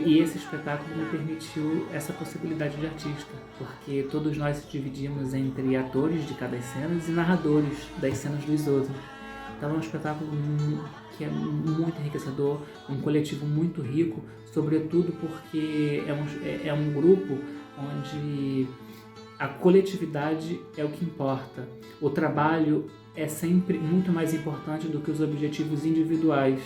E esse espetáculo me permitiu essa possibilidade de artista, porque todos nós se dividimos entre atores de cada cena e narradores das cenas dos outros. Então é um espetáculo que é muito enriquecedor, um coletivo muito rico, sobretudo porque é um grupo onde a coletividade é o que importa. O trabalho é sempre muito mais importante do que os objetivos individuais.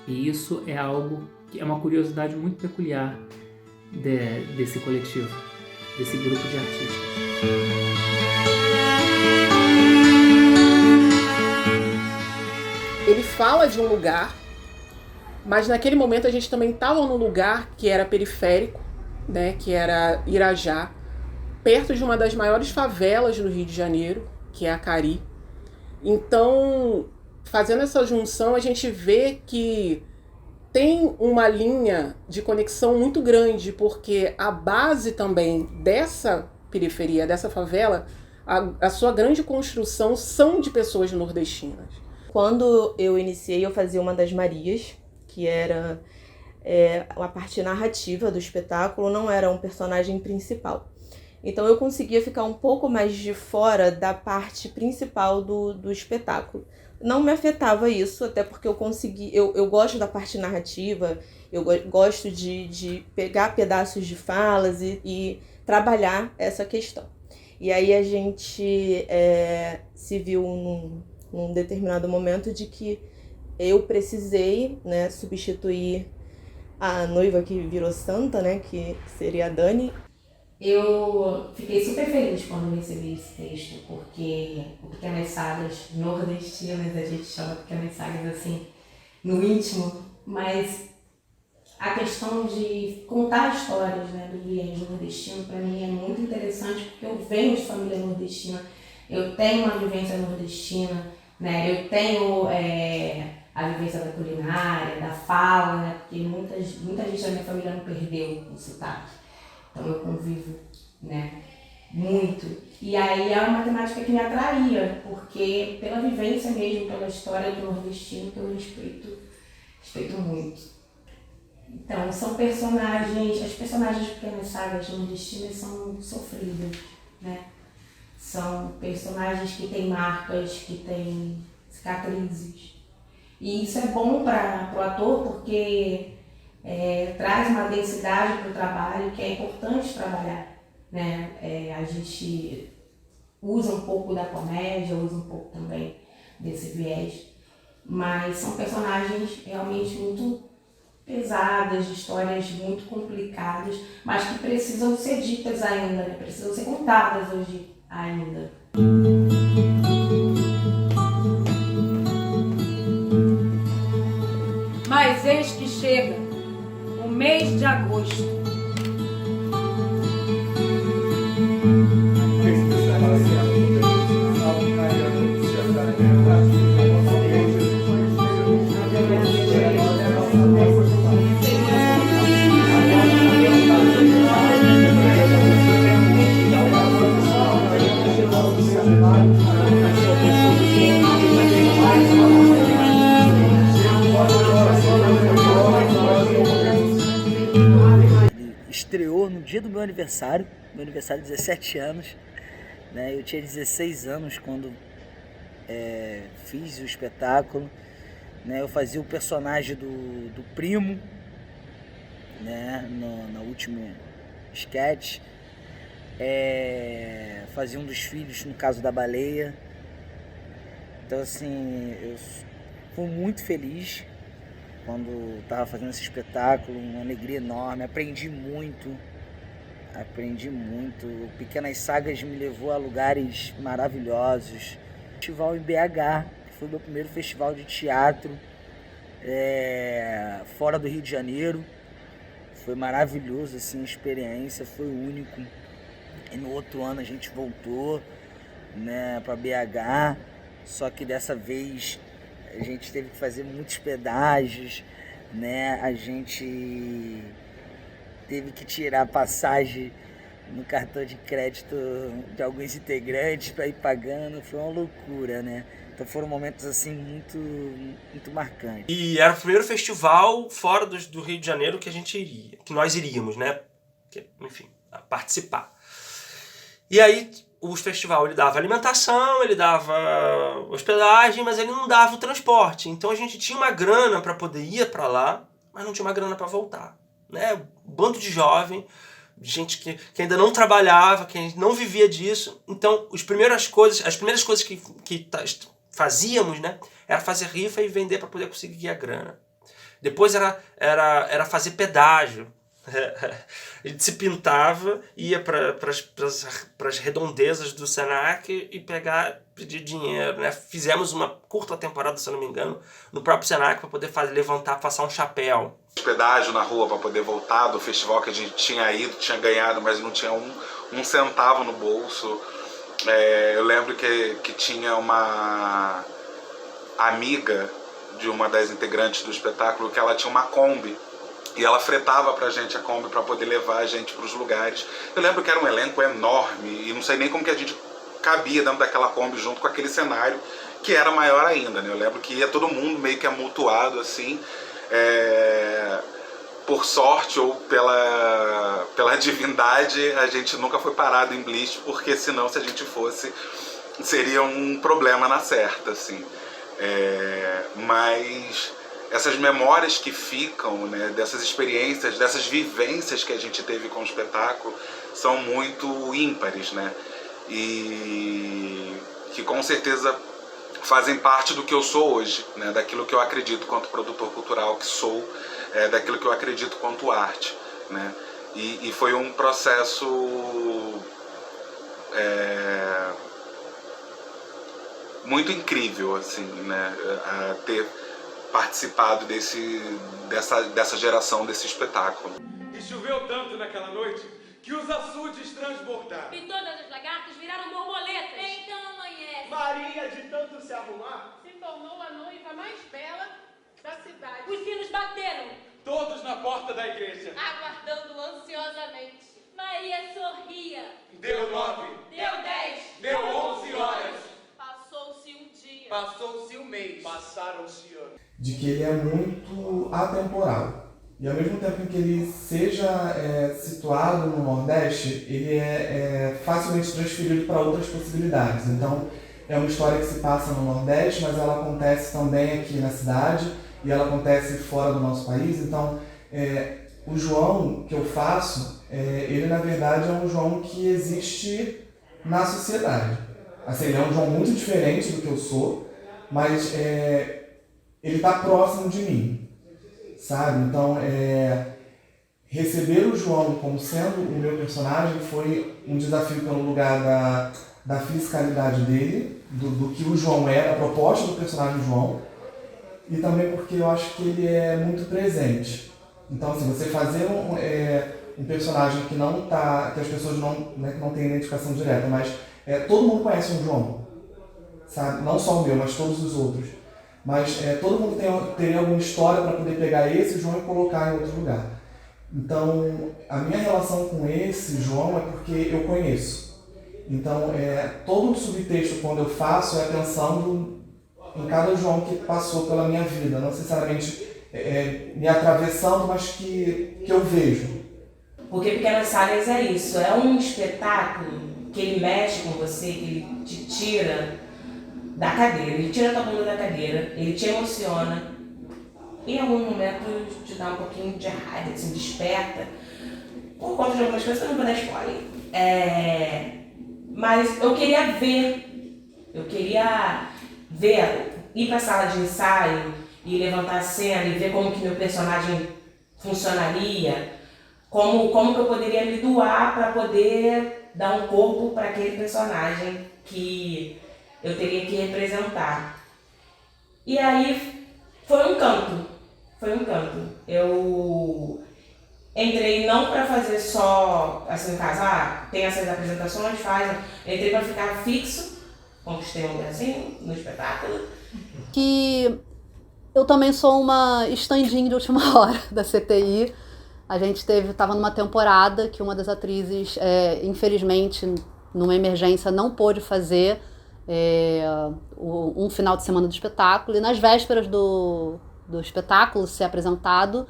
E isso é algo que é uma curiosidade muito peculiar desse coletivo, desse grupo de artistas. Ele fala de um lugar, mas naquele momento a gente também estava num lugar que era periférico, né, que era Irajá, perto de uma das maiores favelas do Rio de Janeiro, que é a Cari. Então, fazendo essa junção, a gente vê que tem uma linha de conexão muito grande, porque a base também dessa periferia, dessa favela, a sua grande construção são de pessoas nordestinas. Quando eu iniciei, eu fazia uma das Marias, que era a parte narrativa do espetáculo, não era um personagem principal. Então eu conseguia ficar um pouco mais de fora da parte principal do espetáculo. Não me afetava isso, até porque eu gosto da parte narrativa, eu gosto de pegar pedaços de falas e trabalhar essa questão. E aí a gente se viu num determinado momento de que eu precisei, né, substituir a noiva que virou santa, né, que seria a Dani. Eu fiquei super feliz quando recebi esse texto, porque o Pequenas Sagas nordestinas, a gente chama Pequenas Sagas assim, no íntimo, mas a questão de contar histórias, né, do viés nordestino, para mim é muito interessante, porque eu venho de família nordestina, eu tenho uma vivência nordestina, né, eu tenho a vivência da culinária, da fala, né, porque muita gente da minha família não perdeu o sotaque. Então eu convivo, né, muito. E aí é uma temática que me atraía, porque pela vivência mesmo, pela história do nordestino, que eu respeito muito. Então, são personagens, as personagens de Pequenas Sagas nordestinas são sofridas, né? São personagens que têm marcas, que têm cicatrizes. E isso é bom para o ator, porque traz uma densidade para o trabalho que é importante trabalhar, né? A gente usa um pouco da comédia, usa um pouco também desse viés, mas são personagens realmente muito pesadas, de histórias muito complicadas, mas que precisam ser ditas ainda, né? Precisam ser contadas hoje ainda. Mas eis que chega o mês de agosto. Estreou no dia do meu aniversário de 17 anos, né? Eu tinha 16 anos quando fiz o espetáculo, né? Eu fazia o personagem do primo, né? No último sketch, fazia um dos filhos, no caso da baleia. Então assim, eu fui muito feliz quando estava fazendo esse espetáculo, uma alegria enorme, aprendi muito. O Pequenas Sagas me levou a lugares maravilhosos. Festival em BH, que foi o meu primeiro festival de teatro fora do Rio de Janeiro. Foi maravilhoso, assim, a experiência, foi único. E no outro ano a gente voltou, né, para BH, só que dessa vez a gente teve que fazer muitos pedágios, né? A gente teve que tirar passagem no cartão de crédito de alguns integrantes para ir pagando, foi uma loucura, né? Então foram momentos assim muito marcantes. E era o primeiro festival fora do Rio de Janeiro que nós iríamos, né? Enfim, participar. E aí o festival ele dava alimentação, ele dava hospedagem, mas ele não dava o transporte. Então a gente tinha uma grana para poder ir para lá, mas não tinha uma grana para voltar, né? Um bando de jovem, gente que ainda não trabalhava, que não vivia disso. Então as primeiras coisas que fazíamos, né, era fazer rifa e vender para poder conseguir a grana. Depois era fazer pedágio. A gente se pintava, ia para as redondezas do Senac e pedir dinheiro, né? Fizemos uma curta temporada, se eu não me engano, no próprio Senac para poder passar um chapéu. Pedágio na rua para poder voltar do festival que a gente tinha ido, tinha ganhado, mas não tinha um centavo no bolso. Eu lembro que tinha uma amiga de uma das integrantes do espetáculo que ela tinha uma Kombi e ela fretava pra gente a Kombi para poder levar a gente para os lugares. Eu lembro que era um elenco enorme e não sei nem como que a gente cabia dentro daquela Kombi junto com aquele cenário que era maior ainda, né? Eu lembro que ia todo mundo meio que amontoado assim. Por sorte ou pela divindade, a gente nunca foi parado em blitz, porque senão, se a gente fosse, seria um problema na certa, assim. Mas essas memórias que ficam, né, dessas experiências, dessas vivências que a gente teve com o espetáculo, são muito ímpares, né? E que com certeza fazem parte do que eu sou hoje, né? Daquilo que eu acredito quanto produtor cultural que sou, daquilo que eu acredito quanto arte, né? E foi um processo muito incrível, assim, né? A ter participado dessa geração desse espetáculo. E choveu tanto naquela noite que os açudes transbordaram. E todas as lagartas viraram borboletas. Então amanhece. Maria, de tanto se arrumar, Se tornou a noiva mais bela da cidade. Os sinos bateram, todos na porta da igreja. aguardando ansiosamente. Maria sorria. Deu 9, Deu 10. deu 11 horas. Passou-se um dia. Passou-se um mês. Passaram-se anos. De que ele é muito atemporal. E ao mesmo tempo em que ele seja situado no Nordeste, ele é facilmente transferido para outras possibilidades. Então, é uma história que se passa no Nordeste, mas ela acontece também aqui na cidade e ela acontece fora do nosso país. Então, o João que eu faço, ele na verdade é um João que existe na sociedade. Assim, ele é um João muito diferente do que eu sou, mas ele está próximo de mim, sabe? Então, receber o João como sendo o meu personagem foi um desafio pelo lugar da fisicalidade dele, do que o João é, da proposta do personagem João, e também porque eu acho que ele é muito presente. Então, assim, você fazer um personagem que não tá, que as pessoas não têm identificação direta, mas todo mundo conhece um João, sabe? Não só o meu, mas todos os outros. Mas todo mundo teria alguma história para poder pegar esse João e colocar em outro lugar. Então, a minha relação com esse João é porque eu conheço. Então, todo o subtexto, quando eu faço, é pensando em cada João que passou pela minha vida. Não necessariamente me atravessando, mas que eu vejo. Porque Pequenas Sagas é isso, é um espetáculo que ele mexe com você, que ele te tira da cadeira, ele tira a tua bunda da cadeira, ele te emociona. Em alguns momentos te dá um pouquinho de raiva, assim, desperta, por conta de algumas coisas que eu não vou dar spoiler. Mas eu queria ver, ir pra sala de ensaio e levantar a cena e ver como que meu personagem funcionaria, como que eu poderia me doar para poder dar um corpo para aquele personagem que eu teria que representar. E aí foi um canto. Eu entrei não para fazer só, assim, no caso, tem essas apresentações, entrei para ficar fixo, conquistei um lugarzinho no espetáculo. Que eu também sou uma stand-in de última hora da CTI. a gente estava numa temporada que uma das atrizes, infelizmente, numa emergência, não pôde fazer um final de semana do espetáculo. E nas vésperas do espetáculo ser apresentado,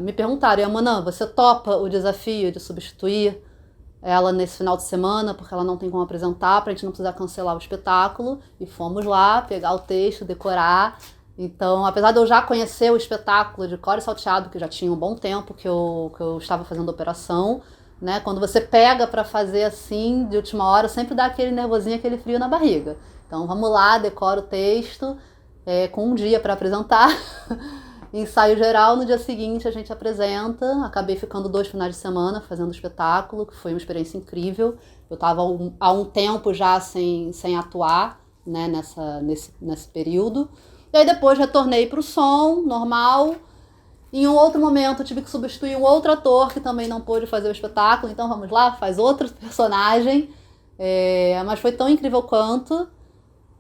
me perguntaram: Amanã, você topa o desafio de substituir ela nesse final de semana, porque ela não tem como apresentar, pra gente não precisar cancelar o espetáculo? E fomos lá pegar o texto, decorar. Então, apesar de eu já conhecer o espetáculo de cor e salteado, que já tinha um bom tempo que eu estava fazendo a operação, né? Quando você pega para fazer assim, de última hora, sempre dá aquele nervosinho, aquele frio na barriga. Então, vamos lá, decora o texto, com um dia para apresentar. Ensaio geral, no dia seguinte a gente apresenta. Acabei ficando 2 finais de semana fazendo o espetáculo, que foi uma experiência incrível. Eu estava há um tempo já sem atuar, né, nesse período. E aí depois retornei para o som normal. Em um outro momento eu tive que substituir um outro ator que também não pôde fazer o espetáculo. Então vamos lá, faz outro personagem. Mas foi tão incrível quanto.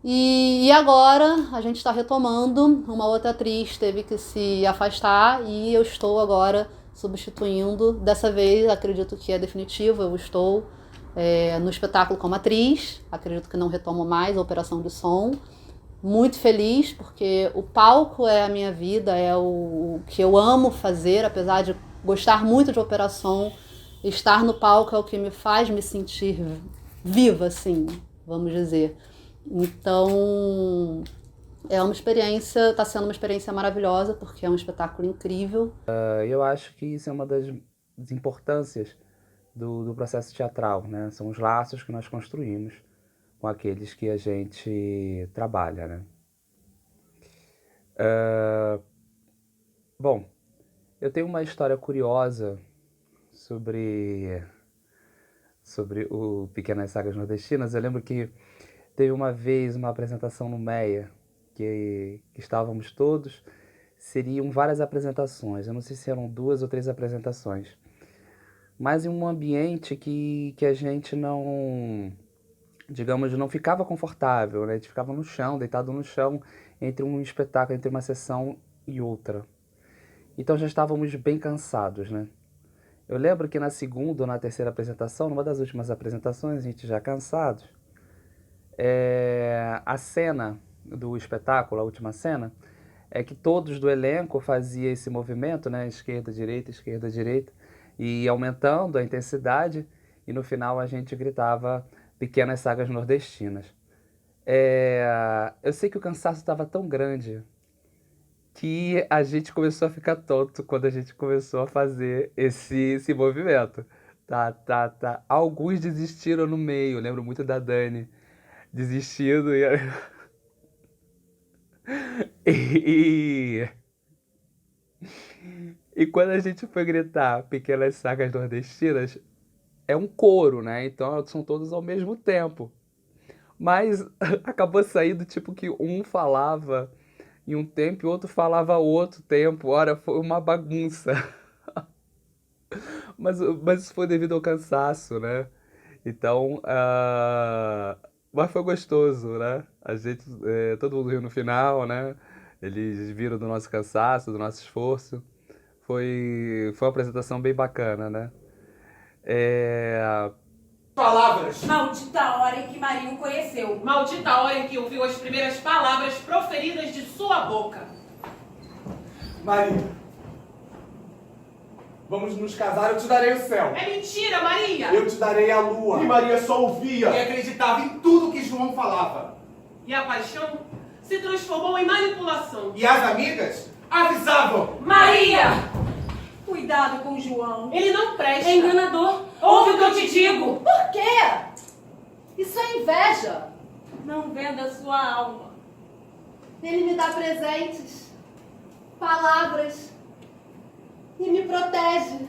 E agora a gente está retomando. Uma outra atriz teve que se afastar e eu estou agora substituindo. Dessa vez acredito que é definitivo, eu estou no espetáculo como atriz. Acredito que não retomo mais a operação de som. Muito feliz, porque o palco é a minha vida, é o que eu amo fazer, apesar de gostar muito de operação. Estar no palco é o que me faz me sentir viva, assim, vamos dizer. Então, está sendo uma experiência maravilhosa, porque é um espetáculo incrível. Eu acho que isso é uma das importâncias do processo teatral, né? São os laços que nós construímos com aqueles que a gente trabalha, né? Bom, eu tenho uma história curiosa sobre o Pequenas Sagas Nordestinas. Eu lembro que teve uma vez uma apresentação no Meia, que estávamos todos, seriam várias apresentações, eu não sei se eram 2 ou 3 apresentações, mas em um ambiente que a gente não, digamos, não ficava confortável, né? A gente ficava no chão, deitado no chão, entre um espetáculo, entre uma sessão e outra. Então já estávamos bem cansados, né? Eu lembro que na segunda ou na terceira apresentação, numa das últimas apresentações, a gente já cansados, a cena do espetáculo, a última cena, é que todos do elenco faziam esse movimento, né? Esquerda, direita, e aumentando a intensidade, e no final a gente gritava Pequenas Sagas Nordestinas. Eu sei que o cansaço estava tão grande que a gente começou a ficar tonto quando a gente começou a fazer esse movimento. Tá. Alguns desistiram no meio, eu lembro muito da Dani desistindo e quando a gente foi gritar Pequenas Sagas Nordestinas, é um coro, né? Então são todos ao mesmo tempo. Mas acabou saindo tipo que um falava em um tempo e o outro falava outro tempo. Ora, foi uma bagunça. Mas isso foi devido ao cansaço, né? Então, mas foi gostoso, né? A gente, todo mundo riu no final, né? Eles viram do nosso cansaço, do nosso esforço. Foi uma apresentação bem bacana, né? Palavras. Maldita hora em que Maria o conheceu. Maldita hora em que ouviu as primeiras palavras proferidas de sua boca. Maria, vamos nos casar, eu te darei o céu. É mentira, Maria! Eu te darei a lua. E Maria só ouvia E acreditava em tudo que João falava. E a paixão se transformou em manipulação. E as amigas avisavam. Maria! Cuidado com o João. Ele não presta. É enganador. Ouve o que eu te digo. Por quê? Isso é inveja. Não venda sua alma. Ele me dá presentes, palavras e me protege.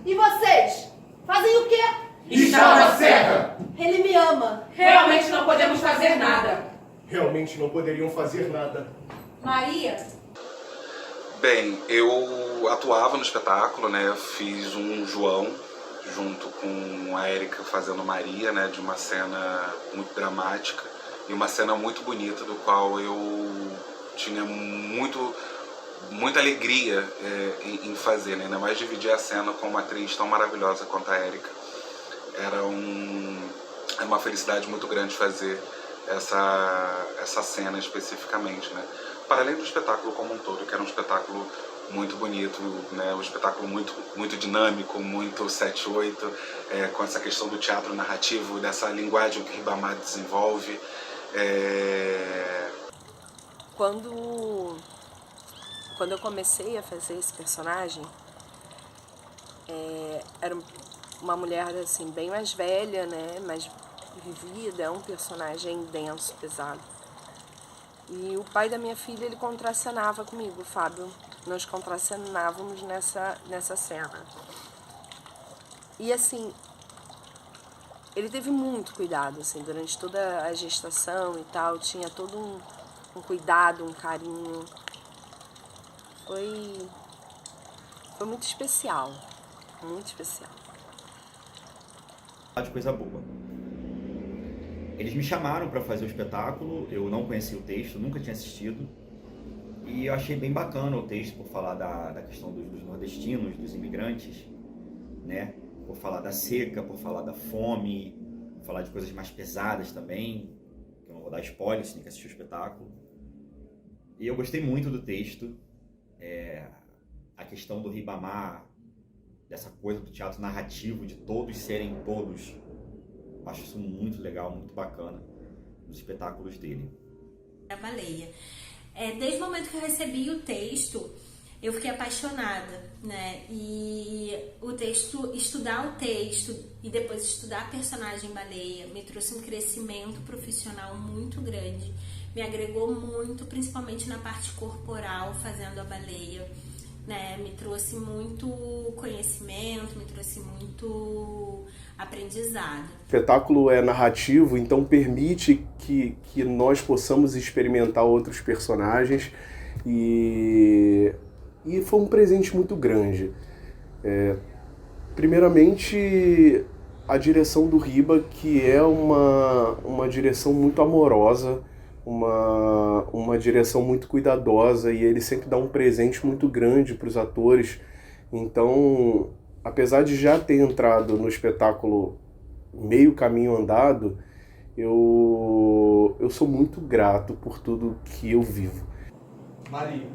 E vocês? Fazem o quê? Estava cega. Ele me ama. Realmente não podemos fazer nada. Realmente não poderiam fazer nada. Maria? Bem, eu atuava no espetáculo, né? Eu fiz um João junto com a Érica fazendo Maria, né? De uma cena muito dramática e uma cena muito bonita, do qual eu tinha muito muita alegria em fazer, né? Ainda mais dividir a cena com uma atriz tão maravilhosa quanto a Érica. Era uma felicidade muito grande fazer essa cena especificamente, né? Para além do espetáculo como um todo, que era um espetáculo muito bonito, né? Um espetáculo muito dinâmico, muito 7/8, com essa questão do teatro narrativo, dessa linguagem que o Ribamar desenvolve. Quando eu comecei a fazer esse personagem, era uma mulher assim, bem mais velha, né? Mais vivida, é um personagem denso, pesado. E o pai da minha filha, ele contracenava comigo, o Fábio. Nós contracenávamos nessa cena. E assim, ele teve muito cuidado, assim, durante toda a gestação e tal, tinha todo um cuidado, um carinho. Foi muito especial, muito especial. De coisa boa. Eles me chamaram para fazer o espetáculo, eu não conhecia o texto, nunca tinha assistido. E eu achei bem bacana o texto por falar da questão dos nordestinos, dos imigrantes, né? Por falar da seca, por falar da fome, por falar de coisas mais pesadas também. Eu não vou dar spoiler, você tem que assistir o espetáculo. E eu gostei muito do texto. A questão do Ribamar, dessa coisa do teatro narrativo, de todos serem todos. Eu acho isso muito legal, muito bacana nos espetáculos dele. A baleia. Desde o momento que eu recebi o texto, eu fiquei apaixonada, né? E estudar o texto e depois estudar a personagem baleia me trouxe um crescimento profissional muito grande. Me agregou muito, principalmente na parte corporal, fazendo a baleia, né? Me trouxe muito conhecimento, me trouxe muito aprendizado. O espetáculo é narrativo, então permite que nós possamos experimentar outros personagens e foi um presente muito grande. Primeiramente, a direção do Riba, que é uma direção muito amorosa, uma direção muito cuidadosa, e ele sempre dá um presente muito grande para os atores. Então, apesar de já ter entrado no espetáculo meio caminho andado, eu sou muito grato por tudo que eu vivo. Maria,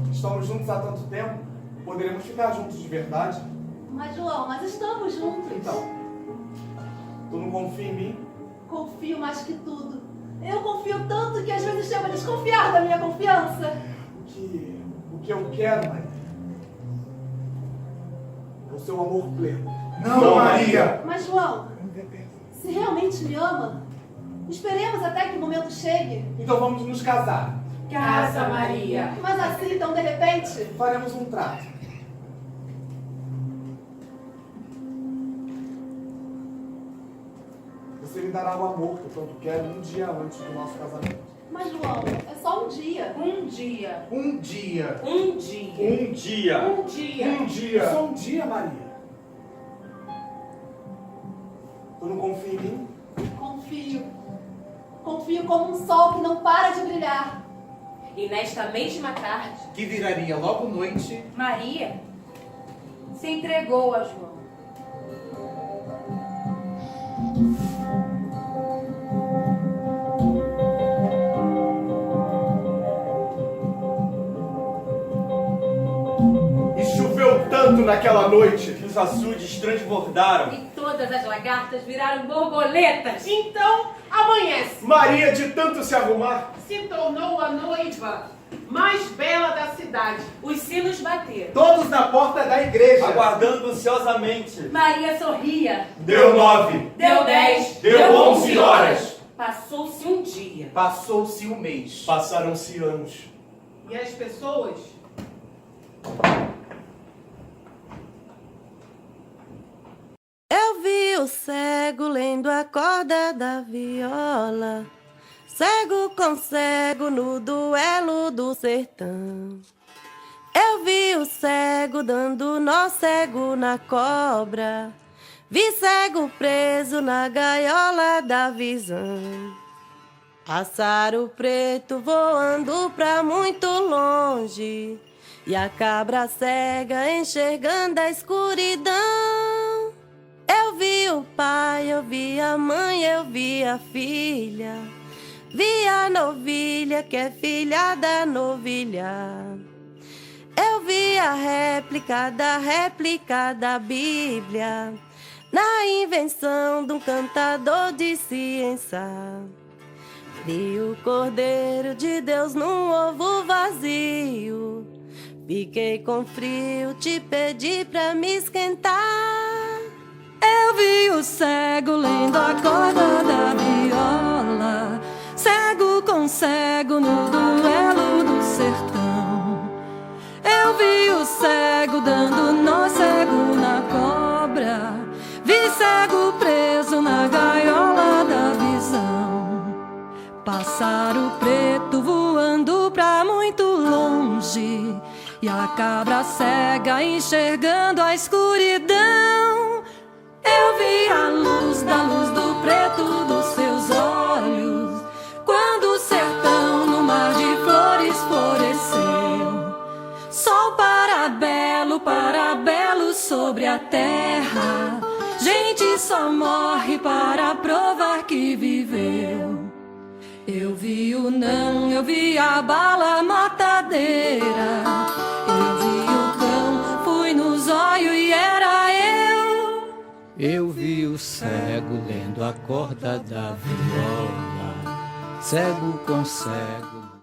estamos juntos há tanto tempo, poderemos ficar juntos de verdade? Mas, João, nós estamos juntos. Então, tu não confia em mim? Confio mais que tudo. Eu confio tanto que às vezes chego a desconfiar da minha confiança. O que eu quero, Maria, é o seu amor pleno. Não, Maria! Mas, João, se realmente me ama, esperemos até que o momento chegue. Então vamos nos casar. Casa, Maria. Mas assim, então, de repente... Faremos um trato. Você me dará o amor que eu tanto quero um dia antes do nosso casamento. Mas, João, é só um dia. Um dia. Um dia. Um dia. Um dia. Um dia. Um dia. Só um dia, Maria. Tu não confia em mim? Confio. Confio como um sol que não para de brilhar. E nesta mesma tarde, Que viraria logo noite. Maria se entregou a João. E choveu tanto naquela noite que os açudes transbordaram. E todas as lagartas viraram borboletas. Então, amanhece. Maria, de tanto se arrumar, Se tornou a noiva mais bela da cidade. Os sinos bateram. Todos na porta da igreja. aguardando ansiosamente. Maria sorria. Deu 9. Deu 10. Deu 11 horas. Passou-se um dia. Passou-se um mês. Passaram-se anos. E as pessoas Eu vi o cego lendo a corda da viola, cego com cego no duelo do sertão. Eu vi o cego dando nó cego na cobra, vi cego preso na gaiola da visão. Pássaro preto voando pra muito longe, e a cabra cega enxergando a escuridão. Eu vi o pai, eu vi a mãe, eu vi a filha, vi a novilha que é filha da novilha. Eu vi a réplica da Bíblia, na invenção de um cantador de ciência. Vi o Cordeiro de Deus num ovo vazio, fiquei com frio, te pedi pra me esquentar. Eu vi o cego lendo a corda da viola, cego com cego no duelo do sertão. Eu vi o cego dando nó, cego na cobra, vi cego preso na gaiola da visão. Pássaro preto voando pra muito longe, e a cabra cega enxergando a escuridão. Eu vi a luz da luz do preto dos seus olhos, quando o sertão no mar de flores floresceu. Sol parabelo sobre a terra, gente só morre para provar que viveu. Eu vi o não, eu vi a bala matadeira, eu vi o cão, fui no zóio e era eu. Eu vi o cego lendo a corda da viola, cego com cego.